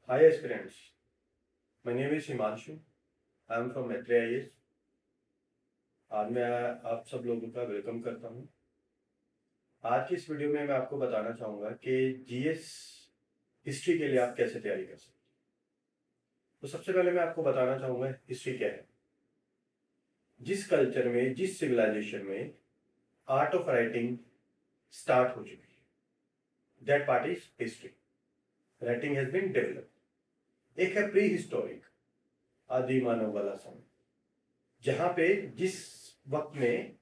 Hi aspirants, my name is Himanshu. I am from Maitre IAS. आज मैं आप सब लोगों का वेलकम करता हूं। आज की इस वीडियो में मैं आपको बताना चाहूँगा कि जीएस हिस्ट्री के लिए आप कैसे तैयारी कर सकते हैं। तो सबसे पहले मैं आपको बताना चाहूँगा हिस्ट्री क्या है। जिस कल्चर में, जिस सिविलाइजेशन में आर्ट ऑफ राइटिंग स्टार्ट हो चुकी है, that part is history. Writing has been developed. एक है प्री हिस्टोरिक, आदि मानव वाला समय, जहां पे जिस वक्त में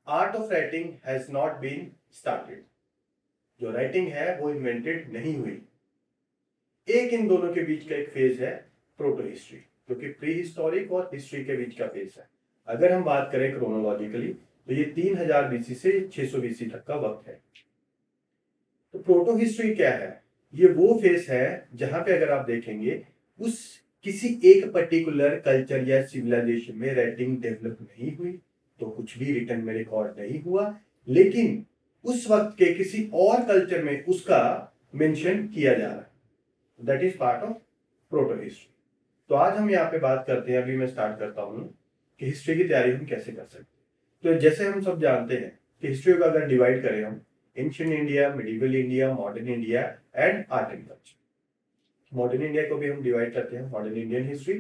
art of writing has not been started, जो राइटिंग है वो इन्वेंटेड नहीं हुई। एक इन दोनों के बीच का एक फेज है प्रोटो हिस्ट्री, जो कि प्री हिस्टोरिक और हिस्ट्री के बीच का फेज है। अगर हम बात करें क्रोनोलॉजिकली तो ये 3000 बीसी से 600 बीसी तक का वक्त है। तो प्रोटो हिस्ट्री क्या है? ये वो फेज है जहां पे अगर आप देखेंगे उस किसी एक पर्टिकुलर कल्चर या सिविलाइजेशन में राइटिंग डेवलप नहीं हुई, तो कुछ भी रिटर्न में रिकॉर्ड नहीं हुआ, लेकिन उस वक्त के किसी और कल्चर में उसका मेंशन किया जा रहा है। That is part of proto history. तो आज हम यहाँ पे बात करते हैं, अभी मैं स्टार्ट करता हूँ कि हिस्ट्री की तैयारी हम कैसे कर सकते हैं। तो जैसे हम सब जानते हैं कि हिस्ट्री को अगर डिवाइड करें हम, ancient India, medieval India, modern India and art and culture. Modern India को भी हम डिवाइड करते हैं मॉडर्न इंडियन हिस्ट्री,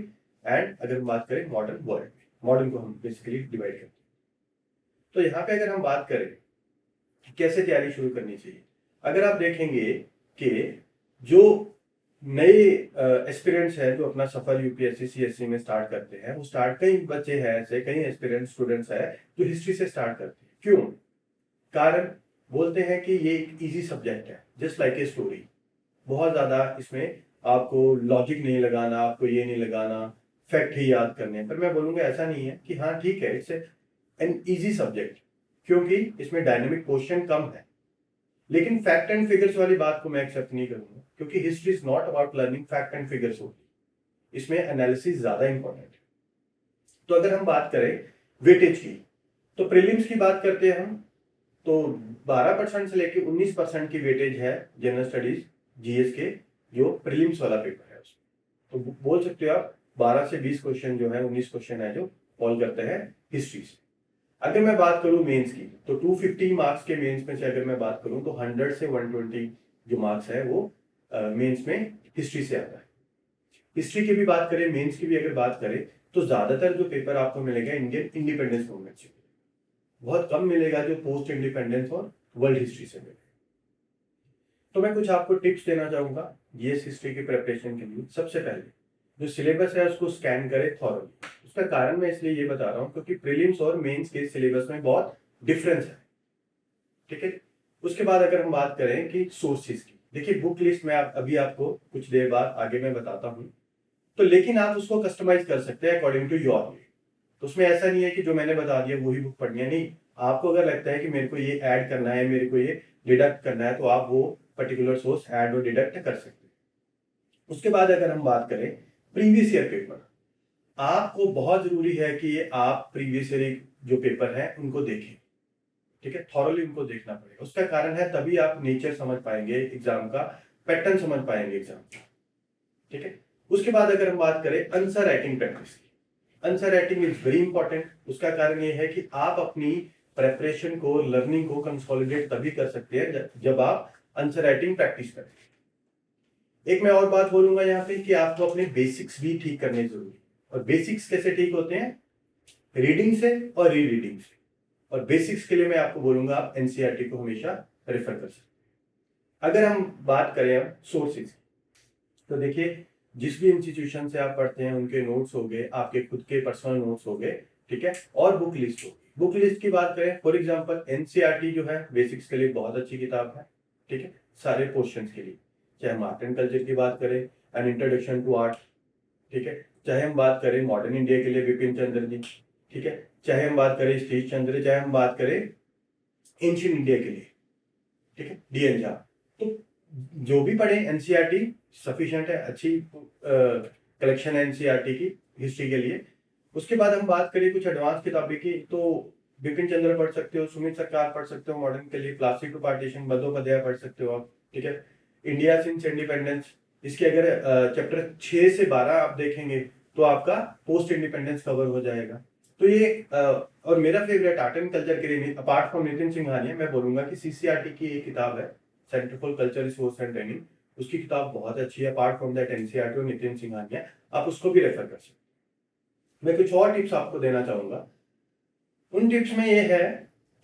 एंड अगर बात करें मॉडर्न वर्ल्ड, मॉडर्न को हम बेसिकली डिवाइड करते हैं। तो यहाँ पे अगर हम बात करें कैसे तैयारी शुरू करनी चाहिए, अगर आप देखेंगे कि जो नए एस्पिरेंट्स हैं जो अपना सफर यूपीएससी सीएससी में स्टार्ट करते हैं, वो स्टार्ट, कई बच्चे हैं ऐसे, कई एस्पिरेंट स्टूडेंट्स हैं जो हिस्ट्री से स्टार्ट करते हैं। क्यों? कारण बोलते हैं कि ये एक इजी सब्जेक्ट है, जस्ट लाइक ए स्टोरी। बहुत ज्यादा इसमें आपको लॉजिक नहीं लगाना, आपको ये नहीं लगाना, फैक्ट ही याद करने। पर मैं बोलूंगा ऐसा नहीं है कि हाँ ठीक है, इट्स एन इजी सब्जेक्ट, क्योंकि इसमें डायनेमिक क्वेश्चन कम है। लेकिन फैक्ट एंड फिगर्स वाली बात को मैं एक्सेप्ट नहीं करूंगा, क्योंकि history is not about learning fact and figures होती, इसमें एनालिसिस ज्यादा इंपॉर्टेंट है। तो अगर हम बात करें वेटेज की, तो प्रीलिम्स की बात करते हैं हम, तो 12% से लेकर 19% की वेटेज है जनरल स्टडीज जीएस के, जो प्रीलिम्स वाला पेपर है उसमें। तो बोल सकते हो आप 12 से 20 क्वेश्चन जो है, 19 क्वेश्चन है जो फॉल करते हैं हिस्ट्री से। अगर मैं बात करूं मेंस की, तो 250 मार्क्स के मेंस में से अगर मैं बात करूं तो 100 से 120 जो मार्क्स है वो मेंस में हिस्ट्री से आता है। हिस्ट्री की भी बात करें, मेंस की भी अगर बात करें, तो ज्यादातर जो पेपर आपको मिलेगा इंडियन इंडिपेंडेंस मूवमेंट से, बहुत कम मिलेगा जो पोस्ट इंडिपेंडेंस और वर्ल्ड हिस्ट्री से मिलेगा। तो मैं कुछ आपको टिप्स देना चाहूंगा जीएस हिस्ट्री की प्रिपरेशन के लिए। सबसे पहले जो सिलेबस है उसको स्कैन करें थॉरली। उसका कारण मैं इसलिए ये बता रहा हूँ क्योंकि प्रीलिम्स और मेंस के सिलेबस में बहुत डिफरेंस है, ठीक है। उसके बाद अगर हम बात करें कि सोर्सेज की, देखिए बुक लिस्ट में अभी आपको कुछ देर बाद आगे मैं बताता हूँ, तो लेकिन आप उसको कस्टमाइज कर सकते हैं अकॉर्डिंग टू योर नीड। तो उसमें ऐसा नहीं है कि जो मैंने बता दिया वही बुक पढ़नी है, नहीं। आपको अगर लगता है कि मेरे को ये ऐड करना है, मेरे को ये डिडक्ट करना है, तो आप वो पर्टिकुलर सोर्स ऐड और डिडक्ट कर सकते हैं। उसके बाद अगर हम बात करें प्रीवियस ईयर पेपर, आपको बहुत जरूरी है कि आप प्रीवियस ईयर जो पेपर है उनको देखें, ठीक है, थॉरली उनको देखना पड़ेगा। उसका कारण है तभी आप नेचर समझ पाएंगे एग्जाम का, पैटर्न समझ पाएंगे एग्जाम का, ठीक है। उसके बाद अगर हम बात करें आंसर राइटिंग प्रैक्टिस की, answer writing is very important. उसका कारण यह है कि आप अपनी प्रेपरेशन को, लर्निंग को कंसोलिडेट तभी कर सकते हैं जब आप आंसर राइटिंग प्रैक्टिस करें। एक मैं और बात बोलूंगा यहाँ पे कि आपको अपने बेसिक्स भी ठीक करने जरूरी है। और बेसिक्स कैसे ठीक होते हैं? रीडिंग से और री रीडिंग से। और बेसिक्स के लिए मैं आपको बोलूंगा आप एनसीईआरटी को हमेशा रेफर कर सकते हैं। अगर हम बात करें अब सोर्सेज, तो देखिए जिस भी इंस्टीट्यूशन से आप पढ़ते हैं उनके नोट्स हो गए, आपके खुद के पर्सनल नोट्स हो गए, ठीक है, और बुक लिस्ट होगी। बुक लिस्ट की बात करें, फॉर एग्जांपल एनसीईआरटी जो है बेसिक्स के लिए बहुत अच्छी किताब है, ठीक है, सारे क्वेश्चंस के लिए। चाहे हम आर्ट एंड कल्चर की बात करें, एन इंट्रोडक्शन टू आर्ट, ठीक है, चाहे हम बात करें मॉडर्न इंडिया के लिए बिपिन चंद्र जी, ठीक है, चाहे हम बात करें सतीश चंद्र, चाहे हम बात करें एंशिएंट इंडिया के लिए, ठीक है, डीएन झा। तो जो भी पढ़े एनसीईआरटी सफिशिएंट है, अच्छी कलेक्शन है एनसीईआरटी की हिस्ट्री के लिए। उसके बाद हम बात करें कुछ एडवांस किताबें की, तो बिपिन चंद्र पढ़ सकते हो, सुमित सरकार पढ़ सकते हो मॉडर्न के लिए, क्लासिक टू पार्टीशन बंदोपाध्याय पढ़ सकते हो आप, ठीक है, इंडिया सिंस इंडिपेंडेंस इसके अगर चैप्टर 6 से 12 आप देखेंगे तो आपका पोस्ट इंडिपेंडेंस कवर हो जाएगा। तो ये और मेरा फेवरेट आर्ट एंड कल्चर के लिए अपार्ट फ्रॉम नितिन सिंघानिया मैं बोलूंगा कि सीसीआरटी की एक किताब है, centre for culture resource and training, उसकी किताब बहुत अच्छी है। अपार्ट फ्रॉम दैट एनसीईआरटी और नितिन सिंघानिया, आप उसको भी रेफर कर सकते हैं। मैं कुछ और टिप्स आपको देना चाहूंगा। उन टिप्स में ये है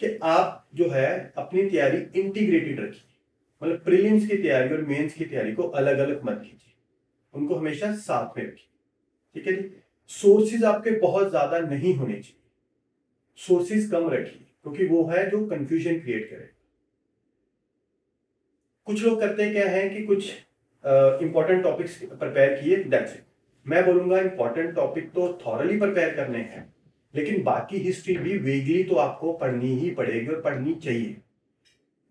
कि आप जो है अपनी तैयारी इंटीग्रेटेड रखिए, मतलब प्रीलिम्स की तैयारी और मेंस की तैयारी को अलग अलग मत कीजिए, उनको हमेशा साथ में रखिए। ठीक है जी। सोर्सेज आपके बहुत ज्यादा नहीं होने चाहिए, सोर्सेज कम रखिए, क्योंकि वो है जो कंफ्यूजन क्रिएट करे। कुछ लोग करते क्या है कि कुछ इंपॉर्टेंट टॉपिक्स प्रिपेयर किए, दैट्स इट। मैं बोलूंगा इंपॉर्टेंट टॉपिक तो थॉरली प्रिपेयर करने हैं, लेकिन बाकी हिस्ट्री भी वेगली तो आपको पढ़नी ही पड़ेगी और पढ़नी चाहिए।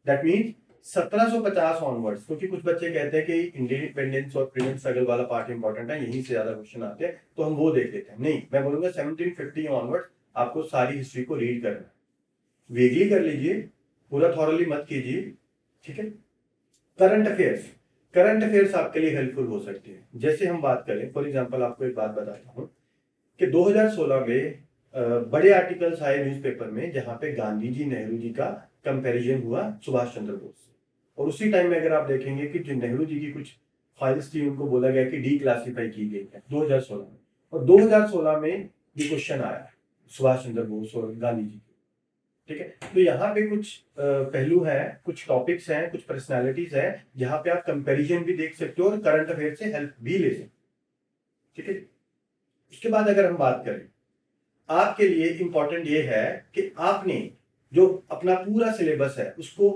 दैट मीन्स 1750 ऑनवर्ड्स, क्योंकि कुछ बच्चे कहते हैं कि इंडिपेंडेंस और फ्रीडम स्ट्रगल वाला पार्ट इंपॉर्टेंट है, यहीं से ज्यादा क्वेश्चन आते हैं, तो हम वो देख लेते हैं। नहीं, मैं बोलूंगा 1750 ऑनवर्ड्स आपको सारी हिस्ट्री को रीड करना है। वेगली कर लीजिए, पूरा थॉरली मत कीजिए। ठीक है। करंट अफेयर्स, करंट अफेयर्स आपके लिए हेल्पफुल हो सकती है। जैसे हम बात करें, फॉर एग्जांपल आपको एक बात बताता हूँ कि 2016 में बड़े आर्टिकल्स आए न्यूज़पेपर में जहां पे गांधी जी नेहरू जी का कंपैरिजन हुआ सुभाष चंद्र बोस से। और उसी टाइम में अगर आप देखेंगे कि जो नेहरू जी की कुछ फाइल्स थी उनको बोला गया कि डीक्लासिफाई की गई है 2016 में, और 2016 में ये क्वेश्चन आया सुभाष चंद्र बोस और गांधी जी। ठीक है। तो यहाँ पे कुछ पहलू है, कुछ टॉपिक्स हैं, कुछ पर्सनालिटीज हैं जहां पे आप कंपैरिजन भी देख सकते हो और करंट अफेयर से हेल्प भी ले सकते हो। ठीक है। उसके बाद अगर हम बात करें, आपके लिए इंपॉर्टेंट ये है कि आपने जो अपना पूरा सिलेबस है उसको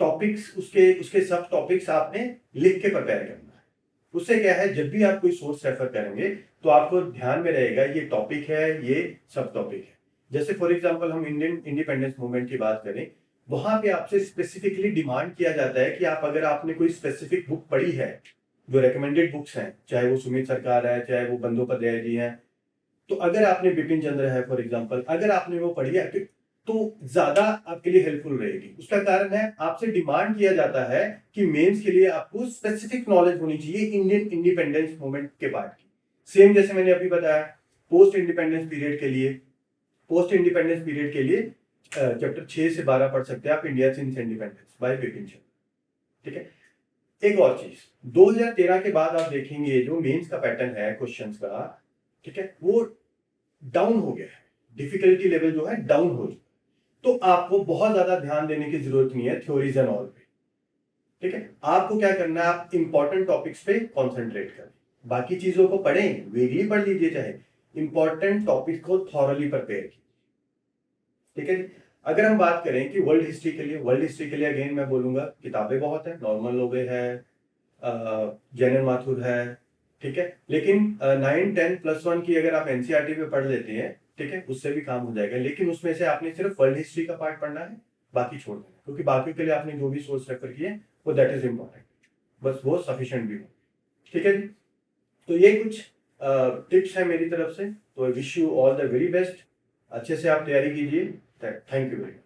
टॉपिक्स, उसके उसके सब टॉपिक्स आपने लिख के प्रिपेयर करना है। उससे क्या है, जब भी आप कोई सोर्स रेफर करेंगे तो आपको ध्यान में रहेगा ये टॉपिक है, ये सब टॉपिक है। जैसे फॉर एग्जांपल हम इंडियन इंडिपेंडेंस मूवमेंट की बात करें, वहां पे आपसे स्पेसिफिकली डिमांड किया जाता है कि आप अगर आपने कोई स्पेसिफिक बुक पढ़ी है, जो रिकमेंडेड बुक्स हैं, चाहे वो सुमित सरकार है, चाहे वो बंदोपाध्याय जी हैं, तो अगर आपने बिपिन चंद्र है फॉर एग्जांपल, अगर आपने वो पढ़ी है तो ज्यादा आपके लिए हेल्पफुल रहेगी। उसका कारण है आपसे डिमांड किया जाता है कि मेंस के लिए आपको स्पेसिफिक नॉलेज होनी चाहिए इंडियन इंडिपेंडेंस मूवमेंट के पार्ट की। सेम जैसे मैंने अभी बताया, पोस्ट इंडिपेंडेंस पीरियड के लिए, पोस्ट इंडिपेंडेंस पीरियड के लिए चैप्टर 6 से 12 पढ़ सकते हैं आप, India since independence by Bipin Chandra. ठीक है। एक और चीज, 2013 के बाद आप देखेंगे जो मेंस का पैटर्न है क्वेश्चंस का, ठीक है, वो डाउन हो गया है, डिफिकल्टी लेवल जो है डाउन हो चुका। तो आपको बहुत ज्यादा ध्यान देने की जरूरत नहीं है थ्योरीज एंड ऑल पे। ठीक है। आपको क्या करना है, आप इंपॉर्टेंट टॉपिक्स पे कॉन्सेंट्रेट करें, बाकी चीजों को पढ़ें, वेगली पढ़ लीजिए, चाहे इंपॉर्टेंट टॉपिक को थॉरली प्रिपेयर कीजिए। ठीक है। अगर हम बात करें कि वर्ल्ड हिस्ट्री के लिए, वर्ल्ड हिस्ट्री के लिए अगेन मैं बोलूंगा किताबें बहुत है, नॉर्मल लोबे है, जेनन माथुर है, ठीक है, लेकिन 9, 10 +1 की अगर आप एनसीईआरटी पे पढ़ लेते हैं, ठीक है, उससे भी काम हो जाएगा। लेकिन उसमें से आपने सिर्फ वर्ल्ड हिस्ट्री का पार्ट पढ़ना है, बाकी छोड़ देना, क्योंकि बाकी के लिए आपने जो भी सोर्स रेफर किए वो दैट इज इंपॉर्टेंट, बस वो सफिशिएंट भी हो। ठीक है जी। तो ये कुछ टिप्स है मेरी तरफ से, तो I wish you all the very best. अच्छे से आप तैयारी कीजिए। Thank you very much.